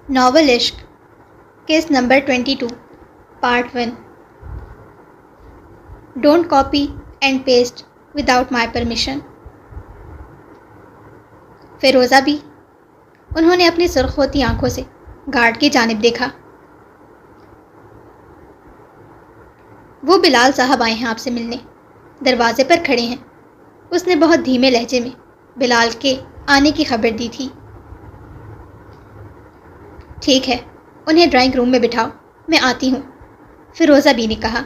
Novel عشق case number 22 part 1 don't copy and paste without my permission. Firoza بھی. انہوں نے اپنی سرخ ہوتی آنکھوں سے گارڈ کی جانب دیکھا. وہ بلال صاحب آئے ہیں آپ سے ملنے، دروازے پر کھڑے ہیں. اس نے بہت دھیمے لہجے میں بلال کے آنے کی خبر دی تھی. ٹھیک ہے، انہیں ڈرائنگ روم میں بٹھاؤ، میں آتی ہوں، فیروزہ بی نے کہا.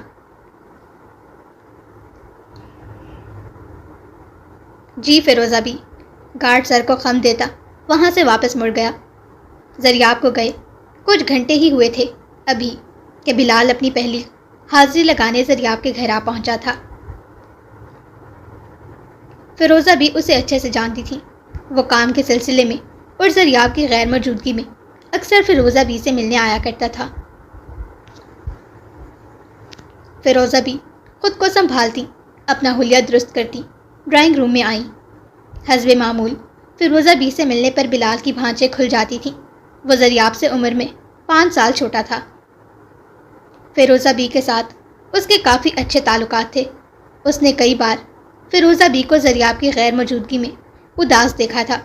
جی فیروزہ بی. گارڈ سر کو خم دیتا وہاں سے واپس مڑ گیا. زریاب کو گئے کچھ گھنٹے ہی ہوئے تھے ابھی کہ بلال اپنی پہلی حاضری لگانے زریاب کے گھر آ پہنچا تھا. فیروزہ بھی اسے اچھے سے جانتی تھی. وہ کام کے سلسلے میں اور زریاب کی غیر موجودگی میں اکثر فیروزہ بی سے ملنے آیا کرتا تھا. فیروزہ بی خود کو سنبھالتی، اپنا حلیہ درست کرتی ڈرائنگ روم میں آئیں. حسب معمول فیروزہ بی سے ملنے پر بلال کی بھانچیں کھل جاتی تھیں. وہ زریاب سے عمر میں 5 سال چھوٹا تھا. فیروزہ بی کے ساتھ اس کے کافی اچھے تعلقات تھے. اس نے کئی بار فیروزہ بی کو زریاب کی غیر موجودگی میں اداس دیکھا تھا،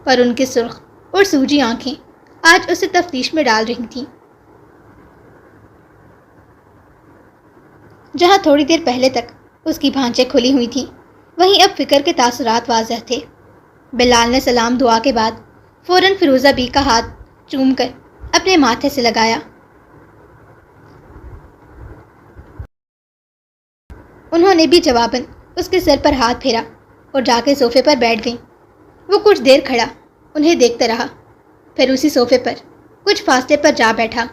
پر ان کی سرخ اور سوجی آنکھیں آج اسے تفتیش میں ڈال رہی تھیں. جہاں تھوڑی دیر پہلے تک اس کی بھانچیں کھلی ہوئی تھیں، وہیں اب فکر کے تاثرات واضح تھے. بلال نے سلام دعا کے بعد فوراً فیروزہ بی کا ہاتھ چوم کر اپنے ماتھے سے لگایا. انہوں نے بھی جواباً اس کے سر پر ہاتھ پھیرا اور جا کے صوفے پر بیٹھ گئیں. وہ کچھ دیر کھڑا انہیں دیکھتا رہا، پھر اسی صوفے پر کچھ فاصلے پر جا بیٹھا.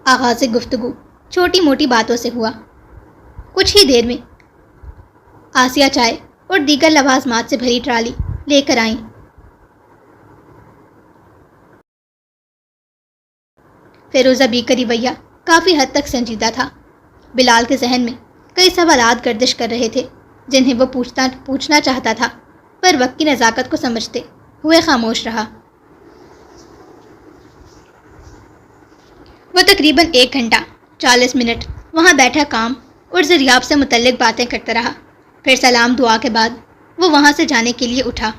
آغاز گفتگو چھوٹی موٹی باتوں سے ہوا. کچھ ہی دیر میں آسیہ چائے اور دیگر لوازمات سے بھری ٹرالی لے کر آئیں. فیروزہ بی کا رویہ کافی حد تک سنجیدہ تھا. بلال کے ذہن میں کئی سوالات گردش کر رہے تھے جنہیں وہ پوچھنا چاہتا تھا، پر وقت کی نزاکت کو سمجھتے ہوئے خاموش رہا. وہ تقریباً 1 گھنٹہ 40 منٹ وہاں بیٹھا کام اور زریاب سے متعلق باتیں کرتا رہا. پھر سلام دعا کے بعد وہ وہاں سے جانے کے لیے اٹھا.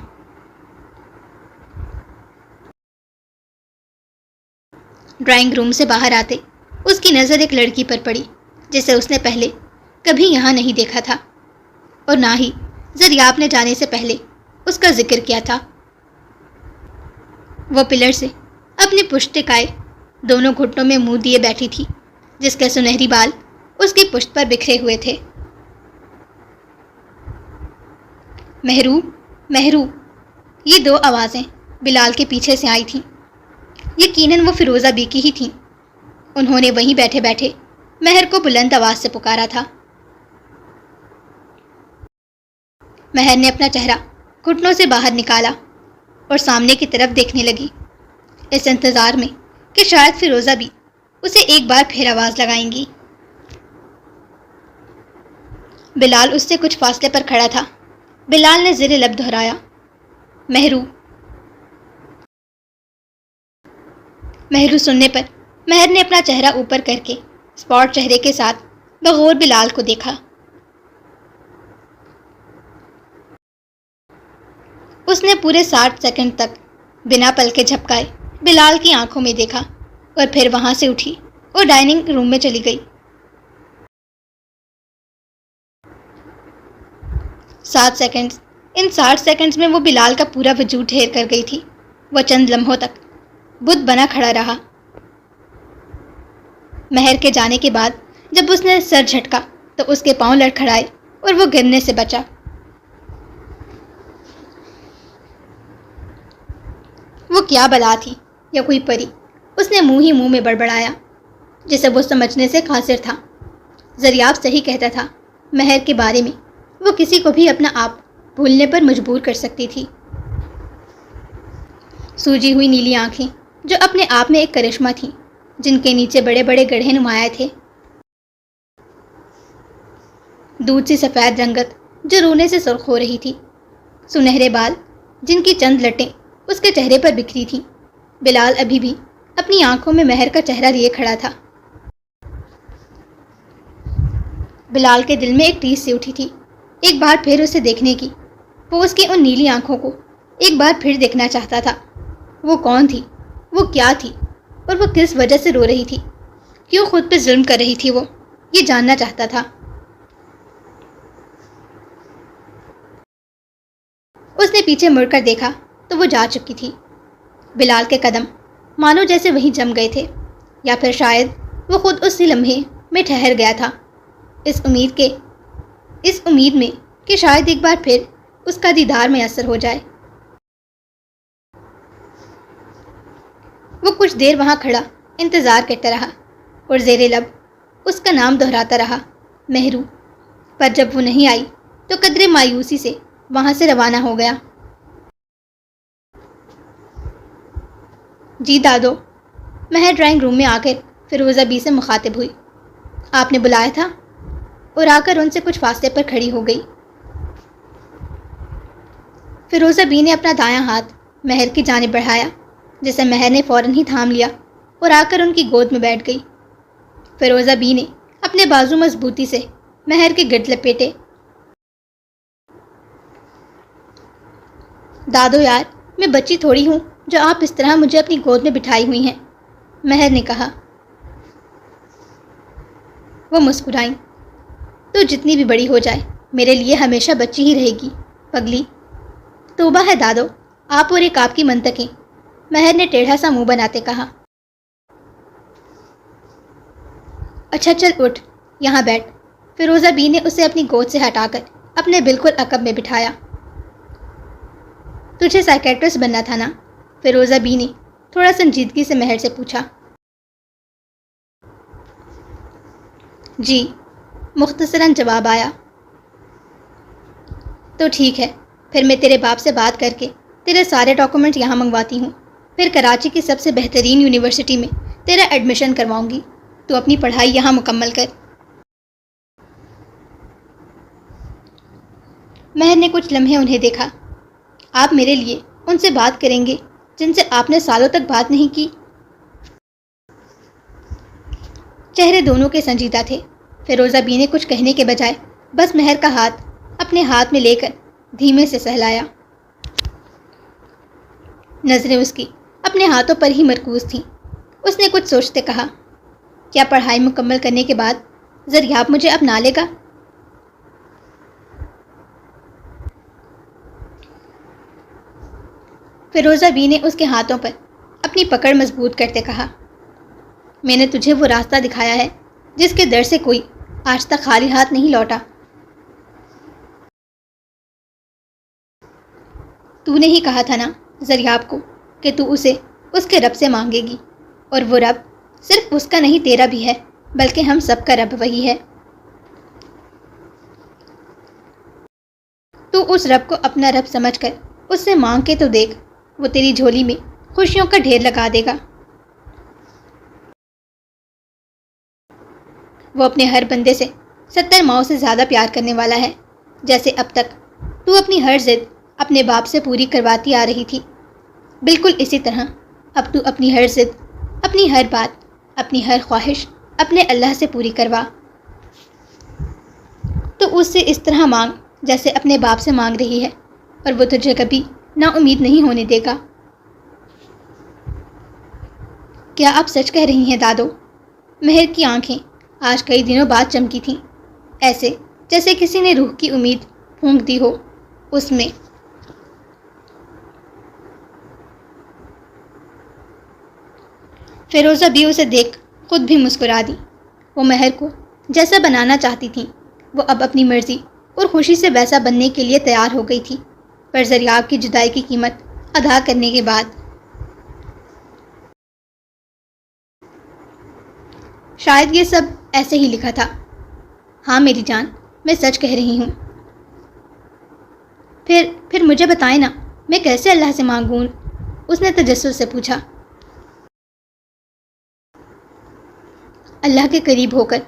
ڈرائنگ روم سے باہر آتے اس کی نظر ایک لڑکی پر پڑی جسے اس نے پہلے کبھی یہاں نہیں دیکھا تھا، اور نہ ہی زریاب نے جانے سے پہلے اس کا ذکر کیا تھا. وہ پلر سے اپنی پشت ٹکائے دونوں گھٹنوں میں منہ دیے بیٹھی تھی، جس کے سنہری بال اس کی پشت پر بکھرے ہوئے تھے. مہرو مہرو، یہ 2 آوازیں بلال کے پیچھے سے آئی تھیں. یقیناً وہ فیروزہ بی کی ہی تھیں. انہوں نے وہیں بیٹھے بیٹھے مہر کو بلند آواز سے پکارا تھا. مہر نے اپنا چہرہ گھٹنوں سے باہر نکالا اور سامنے کی طرف دیکھنے لگی، اس انتظار میں کہ شاید فیروزہ بی اسے ایک بار پھر آواز لگائیں گی. بلال اس سے کچھ فاصلے پر کھڑا تھا. بلال نے زیر لب دہرایا، مہرو. مہرو سننے پر مہر نے اپنا چہرہ اوپر کر کے اسپاٹ چہرے کے ساتھ بغور بلال کو دیکھا. اس نے پورے 60 سیکنڈ تک بنا پلکے جھپکائے بلال کی آنکھوں میں دیکھا اور پھر وہاں سے اٹھی اور ڈائننگ روم میں چلی گئی. 7 سیکنڈز. ان 60 سیکنڈز میں وہ بلال کا پورا وجود ڈھیر کر گئی تھی. وہ چند لمحوں تک بت بنا کھڑا رہا. مہر کے جانے کے بعد جب اس نے سر جھٹکا تو اس کے پاؤں لڑکھڑائے اور وہ گرنے سے بچا. وہ کیا بلا تھی یا کوئی پری؟ اس نے منہ ہی منہ میں بڑبڑایا جسے وہ سمجھنے سے قاصر تھا. زریاب صحیح کہتا تھا، مہر کے بارے میں وہ کسی کو بھی اپنا آپ بھولنے پر مجبور کر سکتی تھی. سوجی ہوئی نیلی آنکھیں جو اپنے آپ میں ایک کرشمہ تھیں، جن کے نیچے بڑے بڑے گڑھے نمایاں تھے. دودھ سی سفید رنگت جو رونے سے سرخ ہو رہی تھی. سنہرے بال جن کی چند لٹیں اس کے چہرے پر بکھری تھیں۔ بلال ابھی بھی اپنی آنکھوں میں مہر کا چہرہ لیے کھڑا تھا۔ بلال کے دل میں ایک ٹیس سی اٹھی تھی، ایک بار پھر اسے دیکھنے کی۔ وہ اس کی ان نیلی آنکھوں کو ایک بار پھر دیکھنا چاہتا تھا۔ وہ کون تھی؟ وہ کیا تھی؟ اور وہ کس وجہ سے رو رہی تھی؟ کیوں خود پہ ظلم کر رہی تھی؟ وہ یہ جاننا چاہتا تھا۔ اس نے پیچھے مڑ کر دیکھا تو وہ جا چکی تھی۔ بلال کے قدم مانو جیسے وہیں جم گئے تھے، یا پھر شاید وہ خود اسی لمحے میں ٹھہر گیا تھا، اس امید میں کہ شاید ایک بار پھر اس کا دیدار میسر ہو جائے۔ وہ کچھ دیر وہاں کھڑا انتظار کرتا رہا اور زیر لب اس کا نام دہراتا رہا، مہرو۔ پر جب وہ نہیں آئی تو قدرے مایوسی سے وہاں سے روانہ ہو گیا۔ جی دادو، مہر ڈرائنگ روم میں آ کر فیروزہ بی سے مخاطب ہوئی۔ آپ نے بلایا تھا؟ اور آ کر ان سے کچھ فاصلے پر کھڑی ہو گئی۔ فیروزہ بی نے اپنا دایاں ہاتھ مہر کی جانب بڑھایا، جسے مہر نے فوراً ہی تھام لیا اور آ کر ان کی گود میں بیٹھ گئی۔ فیروزہ بی نے اپنے بازو مضبوطی سے مہر کے گرد لپیٹے۔ دادو یار، میں بچی تھوڑی ہوں جو آپ اس طرح مجھے اپنی گود میں بٹھائی ہوئی ہیں، مہر نے کہا۔ وہ مسکرائیں۔ تو جتنی بھی بڑی ہو جائے میرے لیے ہمیشہ بچی ہی رہے گی پگلی۔ توبہ ہے دادو، آپ اور ایک آپ کی منطقیں، مہر نے ٹیڑھا سا منہ بناتے کہا۔ اچھا چل اٹھ، یہاں بیٹھ۔ فیروزہ بی نے اسے اپنی گود سے ہٹا کر اپنے بالکل عقب میں بٹھایا۔ تجھے سائیکیٹرسٹ بننا تھا نا؟ فیروزہ بی نے تھوڑا سنجیدگی سے مہر سے پوچھا۔ جی، مختصراً جواب آیا۔ تو ٹھیک ہے، پھر میں تیرے باپ سے بات کر کے تیرے سارے ڈاکومنٹ یہاں منگواتی ہوں، پھر کراچی کی سب سے بہترین یونیورسٹی میں تیرا ایڈمیشن کرواؤں گی، تو اپنی پڑھائی یہاں مکمل کر۔ مہر نے کچھ لمحے انہیں دیکھا۔ آپ میرے لیے ان سے بات کریں گے جن سے آپ نے سالوں تک بات نہیں کی؟ چہرے دونوں کے سنجیدہ تھے۔ فیروزہ بی نے کچھ کہنے کے بجائے بس مہر کا ہاتھ اپنے ہاتھ میں لے کر دھیمے سے سہلایا۔ نظریں اس کی اپنے ہاتھوں پر ہی مرکوز تھیں۔ اس نے کچھ سوچتے کہا، کیا پڑھائی مکمل کرنے کے بعد زریاب مجھے اپنا لے گا؟ فیروزہ بی نے اس کے ہاتھوں پر اپنی پکڑ مضبوط کرتے کہا، میں نے تجھے وہ راستہ دکھایا ہے جس کے در سے کوئی آج تک خالی ہاتھ نہیں لوٹا۔ تو نے ہی کہا تھا نا زریاب کو کہ تو اسے اس کے رب سے مانگے گی، اور وہ رب صرف اس کا نہیں تیرا بھی ہے، بلکہ ہم سب کا رب وہی ہے۔ تو اس رب کو اپنا رب سمجھ کر اس سے مانگ کے تو دیکھ، وہ تیری جھولی میں خوشیوں کا ڈھیر لگا دے گا۔ وہ اپنے ہر بندے سے 70 ماؤں سے زیادہ پیار کرنے والا ہے، جیسے اب تک تو اپنی ہر ضد اپنے باپ سے پوری کرواتی آ رہی تھی، بالکل اسی طرح اب تو اپنی ہر ضد، اپنی ہر بات، اپنی ہر خواہش اپنے اللہ سے پوری کروا۔ تو اس سے اس طرح مانگ جیسے اپنے باپ سے مانگ رہی ہے، اور وہ تجھے کبھی نا امید نہیں ہونے دے گا۔ کیا آپ سچ کہہ رہی ہیں دادو؟ مہر کی آنکھیں آج کئی دنوں بعد چمکی تھیں، ایسے جیسے کسی نے روح کی امید پھونک دی ہو اس میں۔ فیروزہ بھی اسے دیکھ خود بھی مسکرا دی۔ وہ مہر کو جیسا بنانا چاہتی تھیں، وہ اب اپنی مرضی اور خوشی سے ویسا بننے کے لیے تیار ہو گئی تھی، پر زریاب کی جدائی کی قیمت ادا کرنے کے بعد۔ شاید یہ سب ایسے ہی لکھا تھا۔ ہاں میری جان، میں سچ کہہ رہی ہوں۔ پھر مجھے بتائیں نا، میں کیسے اللہ سے مانگوں؟ اس نے تجسس سے پوچھا۔ اللہ کے قریب ہو کر،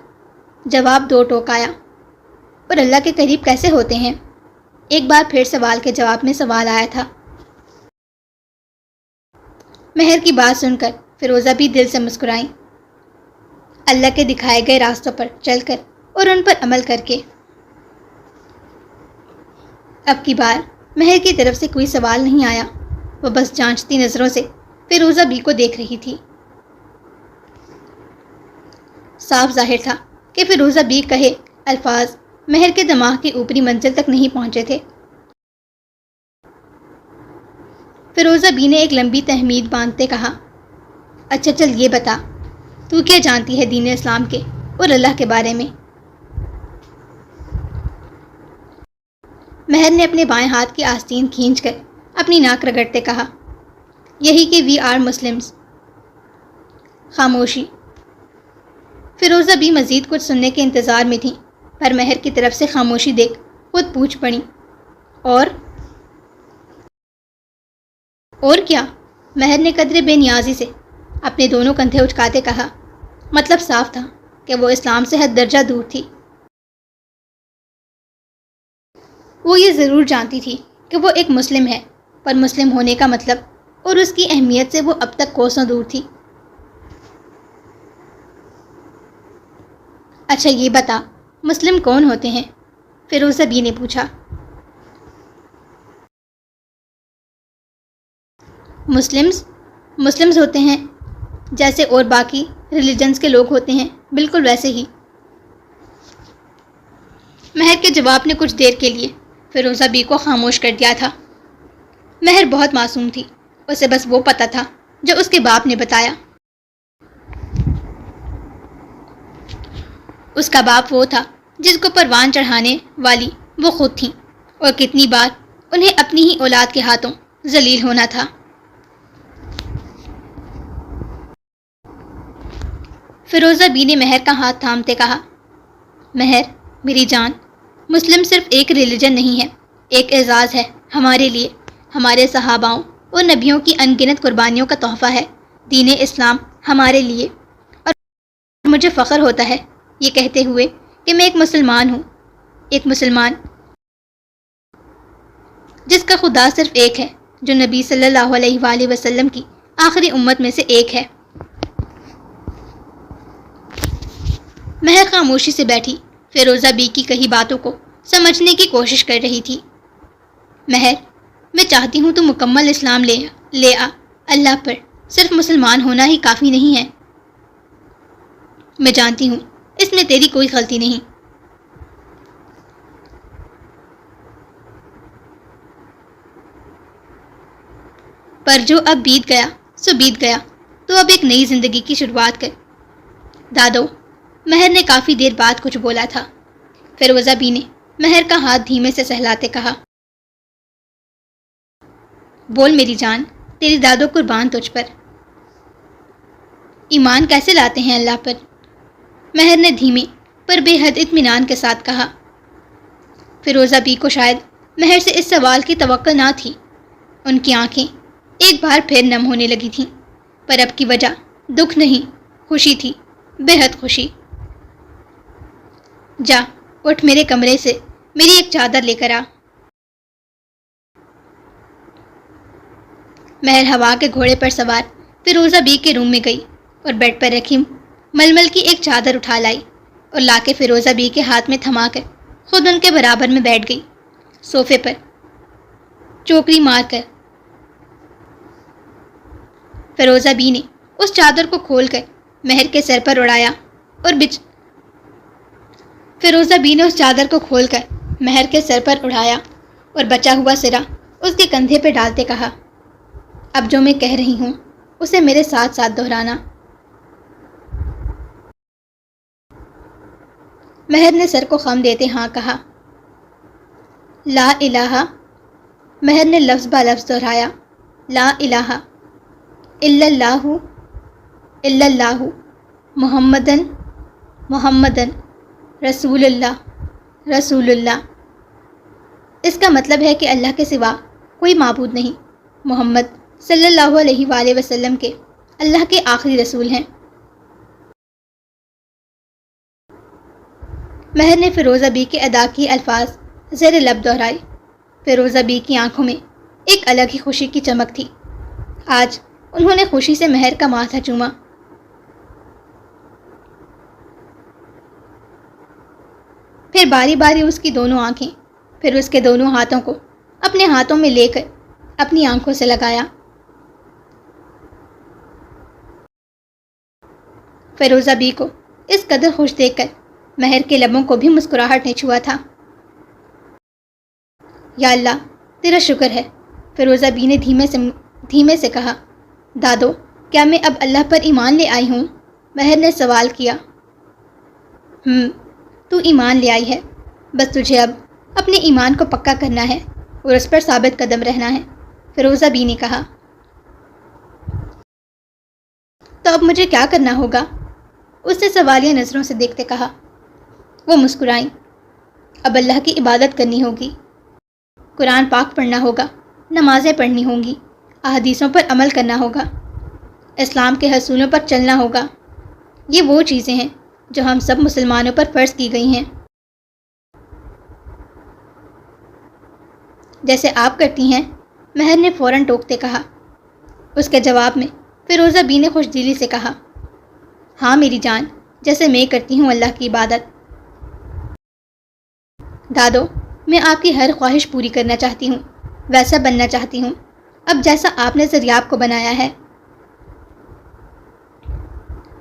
جواب دو ٹوک آیا۔ اور اللہ کے قریب کیسے ہوتے ہیں؟ ایک بار پھر سوال کے جواب میں سوال آیا تھا۔ مہر کی بات سن کر فیروزہ بھی دل سے مسکرائیں۔ اللہ کے دکھائے گئے راستوں پر چل کر اور ان پر عمل کر کے۔ اب کی بار مہر کی طرف سے کوئی سوال نہیں آیا، وہ بس جانچتی نظروں سے فیروزہ بی کو دیکھ رہی تھی۔ صاف ظاہر تھا کہ فیروزہ بی کہے الفاظ مہر کے دماغ کی اوپری منزل تک نہیں پہنچے تھے۔ فیروزہ بی نے ایک لمبی تحمید باندھتے کہا، اچھا چل یہ بتا، تو کیا جانتی ہے دین اسلام کے اور اللہ کے بارے میں؟ مہر نے اپنے بائیں ہاتھ کی آستین کھینچ کر اپنی ناک رگڑتے کہا، یہی کہ وی آر مسلمز۔ خاموشی۔ فیروزہ بھی مزید کچھ سننے کے انتظار میں تھی، پر مہر کی طرف سے خاموشی دیکھ خود پوچھ پڑی، اور کیا؟ مہر نے قدرے بے نیازی سے اپنے دونوں کندھے اچکاتے کہا۔ مطلب صاف تھا کہ وہ اسلام سے حد درجہ دور تھی۔ وہ یہ ضرور جانتی تھی کہ وہ ایک مسلم ہے، پر مسلم ہونے کا مطلب اور اس کی اہمیت سے وہ اب تک کوسوں دور تھی۔ اچھا یہ بتا، مسلم کون ہوتے ہیں؟ فیروزہ بی نے پوچھا۔ مسلمز ہوتے ہیں جیسے اور باقی ریلیجنز کے لوگ ہوتے ہیں، بالکل ویسے ہی۔ مہر کے جواب نے کچھ دیر کے لیے فیروزہ بی کو خاموش کر دیا تھا۔ مہر بہت معصوم تھی، اسے بس وہ پتہ تھا جو اس کے باپ نے بتایا۔ اس کا باپ وہ تھا جس کو پروان چڑھانے والی وہ خود تھیں، اور کتنی بار انہیں اپنی ہی اولاد کے ہاتھوں ذلیل ہونا تھا۔ فیروزہ بی نے مہر کا ہاتھ تھامتے کہا، مہر میری جان، مسلم صرف ایک ریلیجن نہیں ہے، ایک اعزاز ہے ہمارے لیے، ہمارے صحاباؤں اور نبیوں کی ان گنت قربانیوں کا تحفہ ہے دین اسلام ہمارے لیے، اور مجھے فخر ہوتا ہے یہ کہتے ہوئے کہ میں ایک مسلمان ہوں، ایک مسلمان جس کا خدا صرف ایک ہے، جو نبی صلی اللہ علیہ وآلہ وسلم کی آخری امت میں سے ایک ہے۔ مہر خاموشی سے بیٹھی فیروزہ بی کی کہی باتوں کو سمجھنے کی کوشش کر رہی تھی۔ مہر، میں چاہتی ہوں تو مکمل اسلام لے آ، اللہ پر صرف مسلمان ہونا ہی کافی نہیں ہے۔ میں جانتی ہوں اس میں تیری کوئی غلطی نہیں۔ پر جو اب بیت گیا سو بیت گیا، تو اب ایک نئی زندگی کی شروعات کر۔ دادو، مہر نے کافی دیر بعد کچھ بولا تھا۔ فیروزہ بی نے مہر کا ہاتھ دھیمے سے سہلاتے کہا، بول میری جان، تیری دادو قربان تجھ پر۔ ایمان کیسے لاتے ہیں اللہ پر؟ مہر نے دھیمے پر بے حد اطمینان کے ساتھ کہا۔ فیروزہ بی کو شاید مہر سے اس سوال کی توقع نہ تھی۔ ان کی آنکھیں ایک بار پھر نم ہونے لگی تھیں، پر اب کی وجہ دکھ نہیں، خوشی تھی، بے حد خوشی۔ جا اٹھ، میرے کمرے سے میری ایک چادر لے کر آ۔ مہر ہوا کے گھوڑے پر سوار فیروزہ بی کے روم میں گئی اور بیڈ پر رکھی ململ کی ایک چادر اٹھا لائی اور لا کے فیروزہ بی کے ہاتھ میں تھما کر خود ان کے برابر میں بیٹھ گئی، صوفے پر چوکری مار کر۔ فیروزہ بی نے اس چادر کو کھول کر مہر کے سر پر اڑایا اور بچا ہوا سرا اس کے کندھے پہ ڈالتے کہا، اب جو میں کہہ رہی ہوں اسے میرے ساتھ ساتھ دہرانا۔ مہر نے سر کو خم دیتے ہاں کہا، لا الہ۔ مہر نے لفظ با لفظ دہرایا، لا الہ الا اللہ، الا اللہ، محمدن رسول اللہ، رسول اللہ۔ اس کا مطلب ہے کہ اللہ کے سوا کوئی معبود نہیں، محمد صلی اللہ علیہ وآلہ وسلم کے اللہ کے آخری رسول ہیں۔ مہر نے فیروزہ بی کے ادا کی الفاظ زیر لب دہرائے، فیروزہ بی کی آنکھوں میں ایک الگ ہی خوشی کی چمک تھی۔ آج انہوں نے خوشی سے مہر کا ماتھا چوما۔ پھر باری باری اس کی دونوں آنکھیں، پھر اس کے دونوں ہاتھوں کو اپنے ہاتھوں میں لے کر اپنی آنکھوں سے لگایا۔ فیروزہ بی کو اس قدر خوش دیکھ کر مہر کے لبوں کو بھی مسکراہٹ نے چھوا تھا۔ یا اللہ تیرا شکر ہے، فیروزہ بی نے دھیمے سے کہا۔ دادو کیا میں اب اللہ پر ایمان لے آئی ہوں؟ مہر نے سوال کیا۔ تو ایمان لے آئی ہے، بس تجھے اب اپنے ایمان کو پکا کرنا ہے اور اس پر ثابت قدم رہنا ہے، فیروزہ بی نے کہا۔ تو اب مجھے کیا کرنا ہوگا؟ اس نے سوالیہ نظروں سے دیکھتے کہا۔ وہ مسکرائیں۔ اب اللہ کی عبادت کرنی ہوگی، قرآن پاک پڑھنا ہوگا، نمازیں پڑھنی ہوں گی، احادیثوں پر عمل کرنا ہوگا، اسلام کے اصولوں پر چلنا ہوگا۔ یہ وہ چیزیں ہیں جو ہم سب مسلمانوں پر فرض کی گئی ہیں۔ جیسے آپ کرتی ہیں، مہر نے فوراً ٹوکتے کہا۔ اس کے جواب میں فیروزہ بی نے خوش دلی سے کہا، ہاں میری جان، جیسے میں کرتی ہوں اللہ کی عبادت۔ دادو میں آپ کی ہر خواہش پوری کرنا چاہتی ہوں، ویسا بننا چاہتی ہوں اب جیسا آپ نے زریاب کو بنایا ہے۔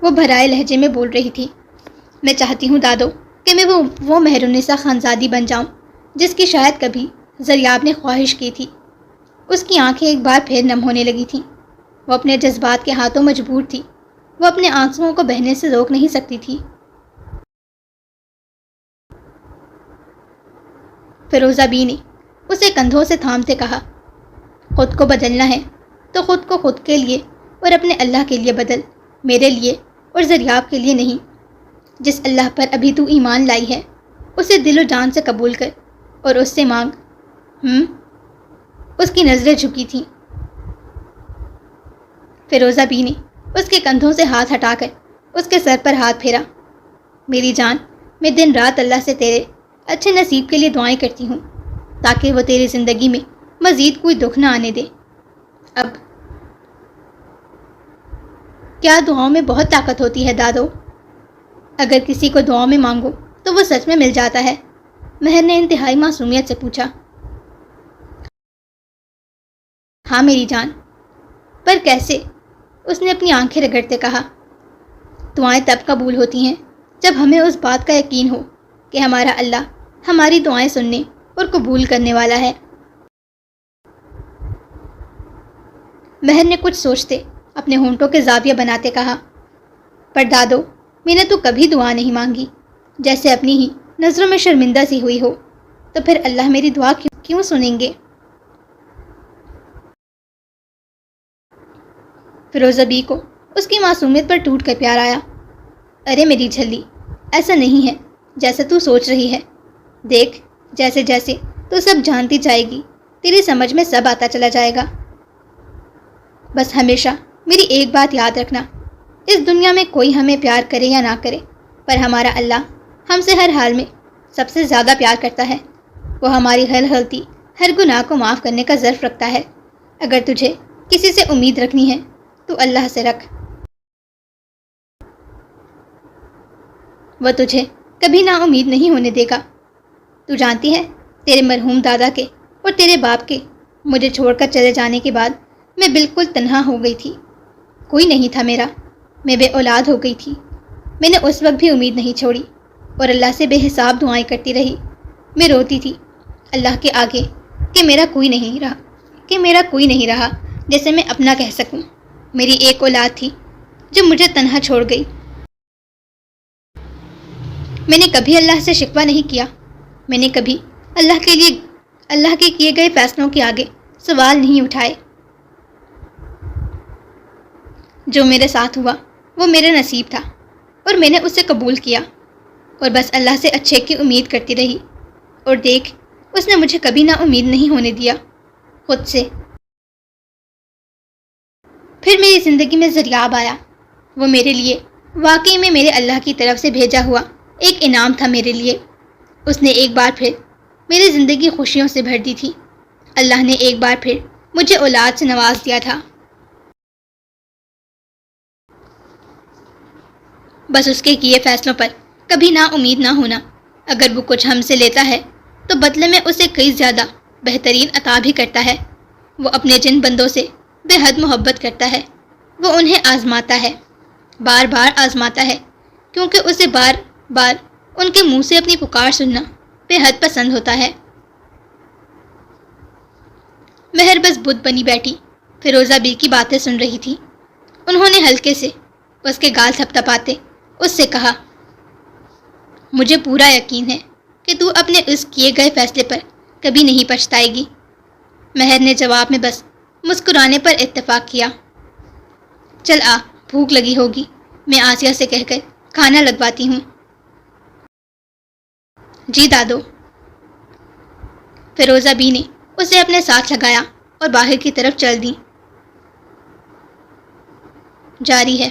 وہ بھرائے لہجے میں بول رہی تھی۔ میں چاہتی ہوں دادو کہ میں وہ مہر النساء خانزادی بن جاؤں جس کی شاید کبھی زریاب نے خواہش کی تھی۔ اس کی آنکھیں ایک بار پھر نم ہونے لگی تھیں۔ وہ اپنے جذبات کے ہاتھوں مجبور تھی۔ وہ اپنے آنسوؤں کو بہنے سے روک نہیں سکتی تھی۔ فیروزہ بی نے اسے کندھوں سے تھامتے کہا، خود کو بدلنا ہے تو خود کو خود کے لیے اور اپنے اللہ کے لیے بدل، میرے لیے اور زریاب کے لیے نہیں۔ جس اللہ پر ابھی تو ایمان لائی ہے اسے دل و جان سے قبول کر اور اس سے مانگ۔ اس کی نظریں جھکی تھیں۔ فیروزہ بی نے اس کے کندھوں سے ہاتھ ہٹا کر اس کے سر پر ہاتھ پھیرا۔ میری جان، میں دن رات اللہ سے تیرے اچھے نصیب کے لیے دعائیں کرتی ہوں تاکہ وہ تیری زندگی میں مزید کوئی دکھ نہ آنے دے۔ اب کیا دعاؤں میں بہت طاقت ہوتی ہے دادو؟ اگر کسی کو دعاؤں میں مانگو تو وہ سچ میں مل جاتا ہے، مہر نے انتہائی معصومیت سے پوچھا۔ ہاں میری جان، پر کیسے؟ اس نے اپنی آنکھیں رگڑتے کہا۔ دعائیں تب قبول ہوتی ہیں جب ہمیں اس بات کا یقین ہو کہ ہمارا اللہ ہماری دعائیں سننے اور قبول کرنے والا ہے۔ مہر نے کچھ سوچتے اپنے ہونٹوں کے زاویہ بناتے کہا، پر دادو میں نے تو کبھی دعا نہیں مانگی، جیسے اپنی ہی نظروں میں شرمندہ سی ہوئی ہو، تو پھر اللہ میری دعا کیوں سنیں گے؟ فیروزہ بی کو اس کی معصومیت پر ٹوٹ کر پیار آیا۔ ارے میری جھلی، ایسا نہیں ہے جیسا تو سوچ رہی ہے۔ دیکھ، جیسے جیسے تو سب جانتی جائے گی، تیری سمجھ میں سب آتا چلا جائے گا۔ بس ہمیشہ میری ایک بات یاد رکھنا، اس دنیا میں کوئی ہمیں پیار کرے یا نہ کرے، پر ہمارا اللہ ہم سے ہر حال میں سب سے زیادہ پیار کرتا ہے۔ وہ ہماری ہر غلطی، ہر گناہ کو معاف کرنے کا ظرف رکھتا ہے۔ اگر تجھے کسی سے امید رکھنی ہے تو اللہ سے رکھ، وہ تجھے کبھی نا امید نہیں ہونے دے گا۔ تو جانتی ہے، تیرے مرحوم دادا کے اور تیرے باپ کے مجھے چھوڑ کر چلے جانے کے بعد میں بالکل تنہا ہو گئی تھی، کوئی نہیں تھا میرا، میں بے اولاد ہو گئی تھی۔ میں نے اس وقت بھی امید نہیں چھوڑی اور اللہ سے بے حساب دعائیں کرتی رہی۔ میں روتی تھی اللہ کے آگے کہ میرا کوئی نہیں رہا جیسے میں اپنا کہہ سکوں۔ میری ایک اولاد تھی جو مجھے تنہا چھوڑ گئی۔ میں نے کبھی اللہ سے شکوہ نہیں کیا، میں نے کبھی اللہ کے کیے گئے فیصلوں کے آگے سوال نہیں اٹھائے۔ جو میرے ساتھ ہوا وہ میرا نصیب تھا اور میں نے اسے قبول کیا اور بس اللہ سے اچھے کی امید کرتی رہی، اور دیکھ، اس نے مجھے کبھی نا امید نہیں ہونے دیا خود سے۔ پھر میری زندگی میں زریاب آیا، وہ میرے لیے واقعی میں میرے اللہ کی طرف سے بھیجا ہوا ایک انعام تھا میرے لیے۔ اس نے ایک بار پھر میری زندگی خوشیوں سے بھر دی تھی اللہ نے ایک بار پھر مجھے اولاد سے نواز دیا تھا۔ بس اس کے کیے فیصلوں پر کبھی نا امید نہ ہونا۔ اگر وہ کچھ ہم سے لیتا ہے تو بدلے میں اسے کئی زیادہ بہترین عطا بھی کرتا ہے۔ وہ اپنے جن بندوں سے بے حد محبت کرتا ہے، وہ انہیں آزماتا ہے، بار بار آزماتا ہے، کیونکہ اسے بار بار ان کے منہ سے اپنی پکار سننا بے حد پسند ہوتا ہے۔ مہر بس بت بنی بیٹھی فیروزہ بی کی باتیں سن رہی تھی۔ انہوں نے ہلکے سے اس کے گال تھپ تھپاتے اس سے کہا، مجھے پورا یقین ہے کہ تو اپنے اس کیے گئے فیصلے پر کبھی نہیں پچھتائے گی۔ مہر نے جواب میں بس مسکرانے پر اتفاق کیا۔ چل آ، بھوک لگی ہوگی، میں آسیہ سے کہہ کر کھانا لگواتی ہوں۔ جی دادو۔ فیروزہ بی نے اسے اپنے ساتھ لگایا اور باہر کی طرف چل دی۔ جاری ہے۔